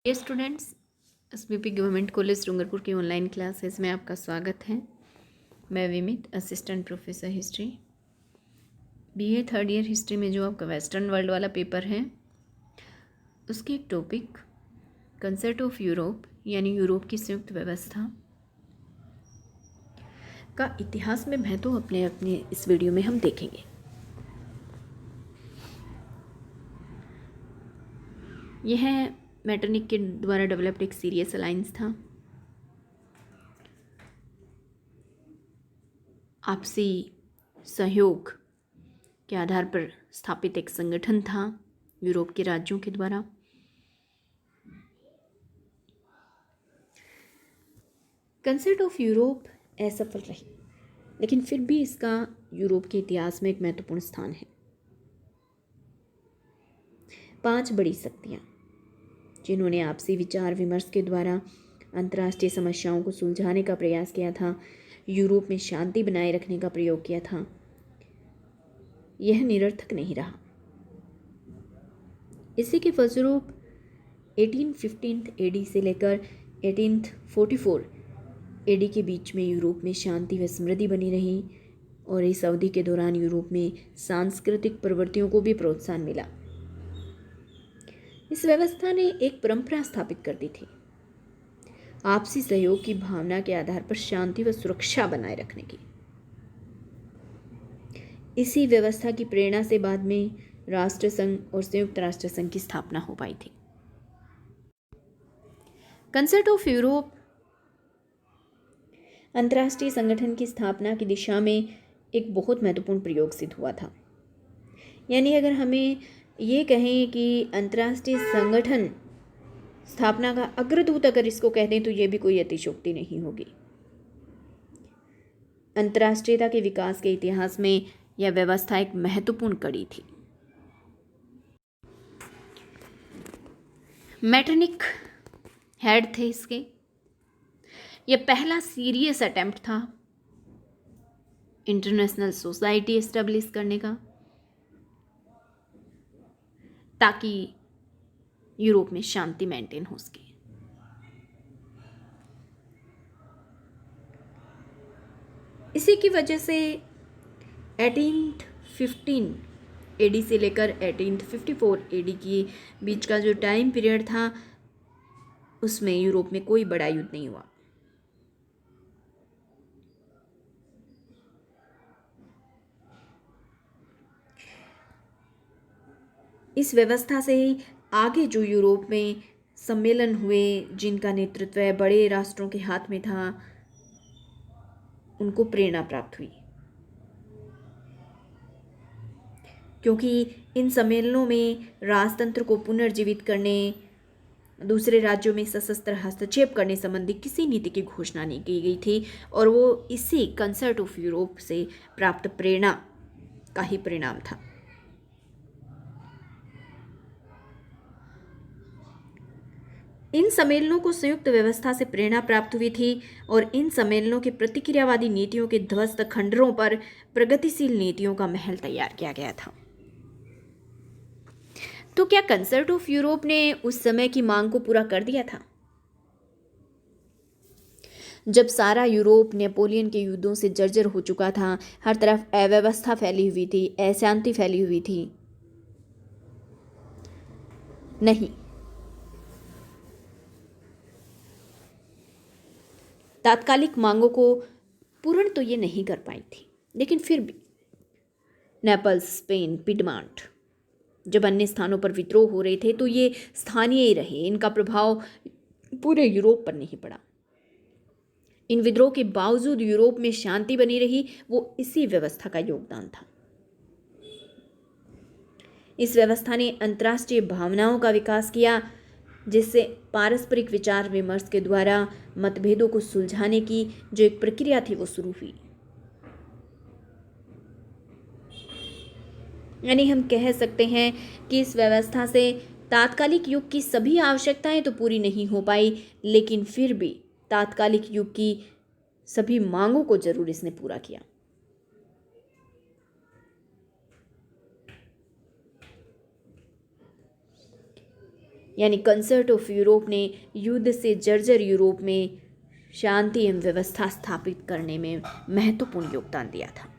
ये students, SBP government college Dungarpur की online classes में आपका स्वागत है। मैं Vimit, assistant professor history, BA third year history में जो आपका वेस्टर्न वर्ल्ड वाला पेपर है उसके एक टॉपिक कंसेप्ट ऑफ यूरोप यानी यूरोप की संयुक्त व्यवस्था का इतिहास में महत्व अपने अपने इस वीडियो में हम देखेंगे। यह मैटरनिक के द्वारा डेवलप्ड एक सीरियस अलायंस था। आपसी सहयोग के आधार पर स्थापित एक संगठन था यूरोप के राज्यों के द्वारा। कंसेप्ट ऑफ यूरोप असफल रही, लेकिन फिर भी इसका यूरोप के इतिहास में एक महत्वपूर्ण स्थान है। 5 बड़ी शक्तियाँ जिन्होंने आपसी विचार विमर्श के द्वारा अंतर्राष्ट्रीय समस्याओं को सुलझाने का प्रयास किया था, यूरोप में शांति बनाए रखने का प्रयोग किया था, यह निरर्थक नहीं रहा। इसी के फलस्वरूप 1815 एडी से लेकर 1844 एडी के बीच में यूरोप में शांति व समृद्धि बनी रही और इस अवधि के दौरान यूरोप में सांस्कृतिक प्रवृत्तियों को भी प्रोत्साहन मिला। इस व्यवस्था ने एक परंपरा स्थापित कर दी थी, आपसी सहयोग की भावना के आधार पर शांति व सुरक्षा बनाए रखने की। इसी व्यवस्था की प्रेरणा से बाद में राष्ट्र संघ और संयुक्त राष्ट्र संघ की स्थापना हो पाई थी। कंसेप्ट ऑफ यूरोप अंतर्राष्ट्रीय संगठन की स्थापना की दिशा में एक बहुत महत्वपूर्ण प्रयोग सिद्ध हुआ था। यानी अगर हमें ये कहें कि अंतर्राष्ट्रीय संगठन स्थापना का अग्रदूत अगर इसको कह दें तो ये भी कोई अतिशयोक्ति नहीं होगी। अंतर्राष्ट्रीयता के विकास के इतिहास में यह व्यवस्था एक महत्वपूर्ण कड़ी थी। मैटरनिक हेड थे इसके। यह पहला सीरियस अटेम्प्ट था इंटरनेशनल सोसाइटी एस्टेब्लिश करने का, ताकि यूरोप में शांति मेंटेन हो सके। इसी की वजह से 1815 एडी से लेकर 1854 एडी के बीच का जो टाइम पीरियड था उसमें यूरोप में कोई बड़ा युद्ध नहीं हुआ। इस व्यवस्था से आगे जो यूरोप में सम्मेलन हुए जिनका नेतृत्व बड़े राष्ट्रों के हाथ में था, उनको प्रेरणा प्राप्त हुई, क्योंकि इन सम्मेलनों में राजतंत्र को पुनर्जीवित करने, दूसरे राज्यों में सशस्त्र हस्तक्षेप करने संबंधी किसी नीति की घोषणा नहीं की गई थी और वो इसी कंसेप्ट ऑफ यूरोप से प्राप्त प्रेरणा का ही परिणाम था। इन सम्मेलनों को संयुक्त व्यवस्था से प्रेरणा प्राप्त हुई थी और इन सम्मेलनों के प्रतिक्रियावादी नीतियों के ध्वस्त खंडरों पर प्रगतिशील नीतियों का महल तैयार किया गया था। तो क्या कंसेप्ट ऑफ यूरोप ने उस समय की मांग को पूरा कर दिया था? जब सारा यूरोप नेपोलियन के युद्धों से जर्जर हो चुका था, हर तरफ अव्यवस्था फैली हुई थी, अशांति फैली हुई थी, नहीं, तात्कालिक मांगों को पूर्ण तो ये नहीं कर पाई थी, लेकिन फिर भी नेपल्स, स्पेन, पिडमांट, जब अन्य स्थानों पर विद्रोह हो रहे थे तो ये स्थानीय ही रहे, इनका प्रभाव पूरे यूरोप पर नहीं पड़ा। इन विद्रोह के बावजूद यूरोप में शांति बनी रही, वो इसी व्यवस्था का योगदान था। इस व्यवस्था ने अंतर्राष्ट्रीय भावनाओं का विकास किया, जिससे पारस्परिक विचार विमर्श के द्वारा मतभेदों को सुलझाने की जो एक प्रक्रिया थी वो शुरू हुई। यानी हम कह सकते हैं कि इस व्यवस्था से तात्कालिक युग की सभी आवश्यकताएं तो पूरी नहीं हो पाई, लेकिन फिर भी तात्कालिक युग की सभी मांगों को जरूर इसने पूरा किया। यानी कंसर्ट ऑफ यूरोप ने युद्ध से जर्जर यूरोप में शांति एवं व्यवस्था स्थापित करने में महत्वपूर्ण योगदान दिया था।